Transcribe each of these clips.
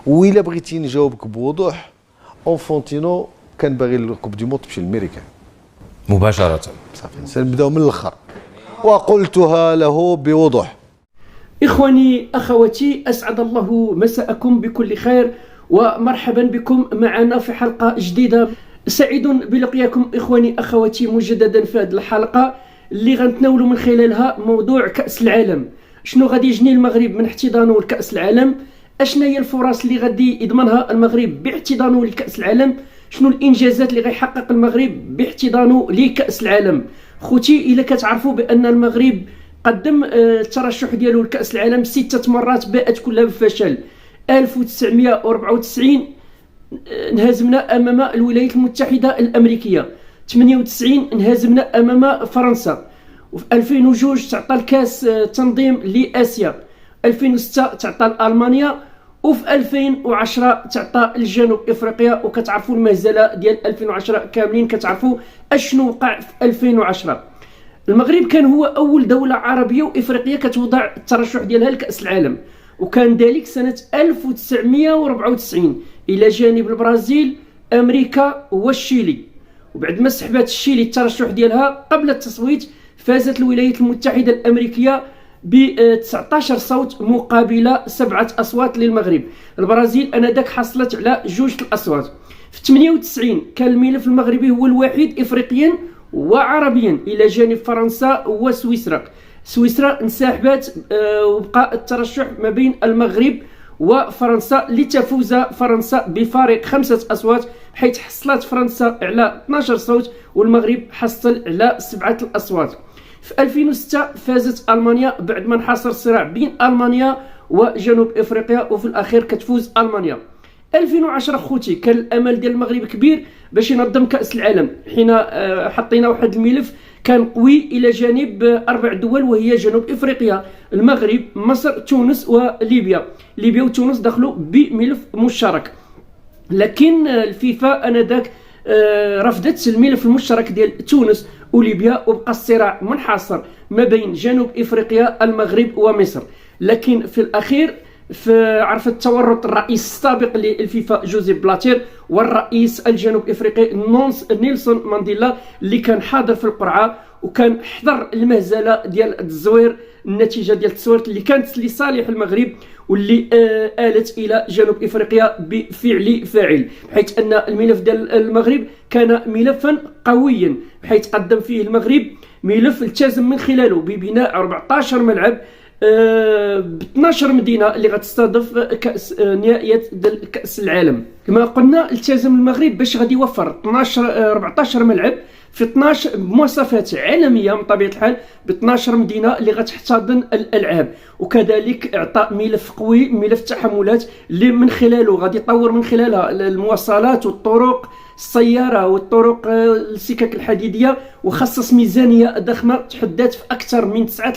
وإلا بغيتي نجاوبك بوضوح، اونفونتينو كان باغي الكوب دي موند تمشي للميريكان مباشرة. صافي سنبداو من الاخر، وقلتها له بوضوح. إخواني أخواتي، أسعد الله مساءكم بكل خير ومرحبا بكم معنا في حلقة جديدة. سعيد بلقياكم إخواني أخواتي مجددا في هذه الحلقة اللي غنتناولوا من خلالها موضوع كأس العالم. شنو غادي يجني المغرب من احتضانه لكأس العالم؟ اشنا هي الفرص اللي غادي يضمنها المغرب باحتضانه لكأس العالم؟ شنو الانجازات اللي غيحقق المغرب باحتضانه لكأس العالم؟ خوتي، الا كتعرفوا بان المغرب قدم الترشح ديالو لكأس العالم 6 مرات باءت كلها بالفشل. 1994 انهزمنا امام الولايات المتحدة الامريكية، 98 انهزمنا امام فرنسا، وفي 2002 تعطى الكاس تنظيم لآسيا، 2006 تعطى لألمانيا، وفي 2010 تعطى لجنوب افريقيا. وكتعرفوا المهزله ديال 2010 كاملين، كتعرفوا اشنو وقع في 2010. المغرب كان هو اول دوله عربيه وافريقيه كتوضع الترشح ديالها لكأس العالم، وكان ذلك سنه 1994 الى جانب البرازيل، امريكا والشيلي. وبعد ما سحبات الشيلي الترشح ديالها قبل التصويت، فازت الولايات المتحده الامريكيه ب 19 صوت مقابل 7 أصوات للمغرب. البرازيل انذاك حصلت على 2 الأصوات. في 98 كان الملف المغربي هو الوحيد افريقيا وعربيا الى جانب فرنسا وسويسرا. سويسرا انسحبت وبقى الترشح ما بين المغرب وفرنسا، لتفوز فرنسا بفارق 5 أصوات، حيث حصلت فرنسا على 12 صوت والمغرب حصل على 7 الأصوات. في 2006 فازت ألمانيا بعد ما انحصر الصراع بين ألمانيا وجنوب افريقيا، وفي الاخير كتفوز ألمانيا. 2010 خوتي كان الامل ديال المغرب كبير باش ينظم كأس العالم، حين حطينا واحد الملف كان قوي الى جانب 4 دول، وهي جنوب افريقيا، المغرب، مصر، تونس وليبيا. ليبيا وتونس دخلوا بملف مشترك، لكن الفيفا انذاك رفضت الملف المشترك ديال تونس وليبيا، وبقى الصراع منحصر ما بين جنوب افريقيا، المغرب ومصر. لكن في الاخير عرف التورط الرئيس السابق للفيفا جوزيف بلاتير والرئيس الجنوب افريقي نيلسون مانديلا اللي كان حاضر في القرعه، وكان حضر المهزله ديال التزوير، النتيجه ديال التصوير اللي كانت لصالح المغرب واللي آلت الى جنوب افريقيا بفعل فاعل، بحيث ان الملف ديال المغرب كان ملفا قويا، بحيث قدم فيه المغرب ملف التزم من خلاله ببناء 14 ملعب ب 12 مدينه اللي غتستضيف كاس نهائيات ديال كاس العالم. كما قلنا التزم المغرب باش غادي يوفر 14 ملعب في 12 بمواصفات عالميه من طبيعه الحال، ب 12 مدينه اللي غتحتضن الالعاب. وكذلك اعطى ملف قوي، ملف التحملات اللي من خلاله غادي يطور من خلالها المواصلات والطرق السياره والطرق السكك الحديديه، وخصص ميزانيه ضخمه تحدث في اكثر من 9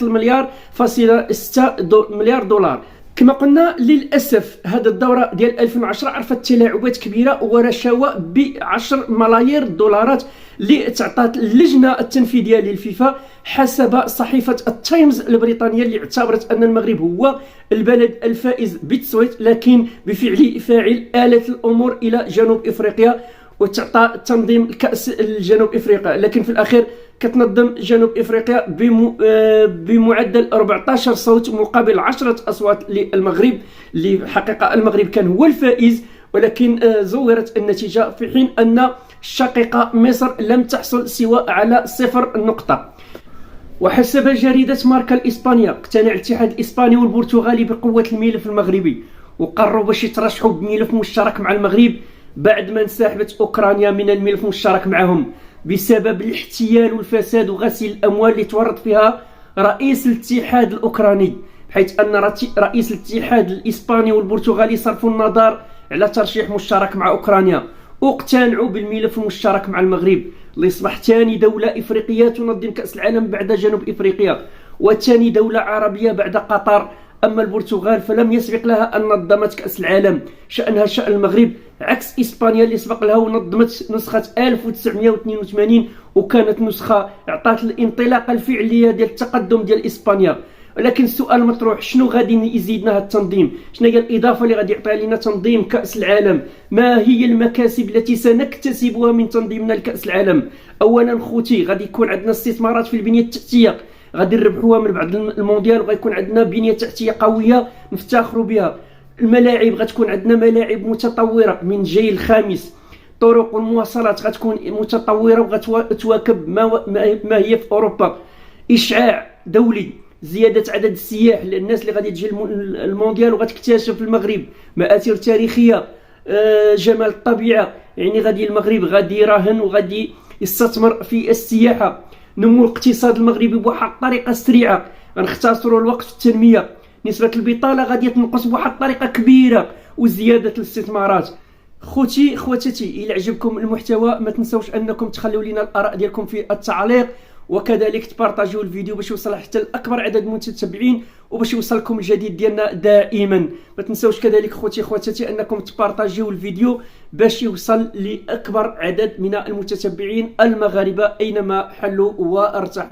مليار دولار. كما قلنا للاسف هذا الدوره ديال 2010 عرفت تلاعبات كبيره ورشاوى ب 10 ملايير دولارات اللي تعطات اللجنه التنفيذيه للفيفا، حسب صحيفه التايمز البريطانيه اللي اعتبرت ان المغرب هو البلد الفائز بالتصويت، لكن بفعل فاعل آلت الامور الى جنوب افريقيا وتعطى تنظيم الكأس الجنوب افريقيا. لكن في الاخير كتنظم جنوب افريقيا بمعدل 14 صوت مقابل 10 اصوات للمغرب، اللي حقيقه المغرب كان هو الفائز، ولكن زورت النتيجه في حين ان الشقيقه مصر لم تحصل سوى على 0 نقطه. وحسب جريده ماركا الاسبانيه اقتنع الاتحاد الاسباني والبرتغالي بقوه الملف المغربي، وقرروا باش يترشحوا بملف مشترك مع المغرب بعد ما انسحبت اوكرانيا من الملف المشترك معهم بسبب الاحتيال والفساد وغسيل الاموال اللي تورط فيها رئيس الاتحاد الاوكراني، بحيث ان رئيس الاتحاد الاسباني والبرتغالي صرفوا النظر على ترشيح مشترك مع اوكرانيا، واقتنعوا بالملف المشترك مع المغرب اللي يصبح ثاني دوله افريقيه تنظم كاس العالم بعد جنوب افريقيا، وثاني دوله عربيه بعد قطر. اما البرتغال فلم يسبق لها ان نظمت كاس العالم، شانها شان المغرب، عكس اسبانيا اللي سبق لها ونظمت نسخه 1982 وكانت نسخه اعطت الانطلاقه الفعليه ديال التقدم ديال اسبانيا. ولكن السؤال المطروح شنو غادي يزيدنا هذا التنظيم؟ شنو هي الاضافه اللي غادي يعطيها لنا تنظيم كاس العالم؟ ما هي المكاسب التي سنكتسبها من تنظيمنا لكاس العالم؟ اولا خوتي غادي يكون عندنا استثمارات في البنيه التحتيه، غادي نربحوها من بعد المونديال، وغيكون عندنا بنيه تحتيه قويه نفتخروا بها. الملاعب غتكون عندنا ملاعب متطوره من جيل خامس، طرق والمواصلات غتكون متطوره وغتواكب ما هي في اوروبا. اشعاع دولي، زياده عدد السياح، الناس اللي غادي تجي المونديال وغتكتشف المغرب، مآثر تاريخيه، جمال الطبيعه. يعني غادي المغرب غادي يراهن وغادي يستثمر في السياحه. نمو الاقتصاد المغربي بواحد الطريقه سريعه، غنختصروا الوقت في التنميه. نسبه البطاله غادي تنقص بواحد الطريقه كبيره، وزياده الاستثمارات. خواتاتي الى عجبكم المحتوى ما تنسوش انكم تخلوا لنا الاراء ديالكم في التعليق، وكذلك تبارطاجيو الفيديو باش يوصل حتى لاكبر عدد من المتتبعين وباش يوصلكم الجديد ديالنا دائما. ما تنسوش كذلك خواتاتي انكم تبارطاجيو الفيديو باش يوصل لاكبر عدد من المتتبعين المغاربه اينما حلوا وارتاحوا.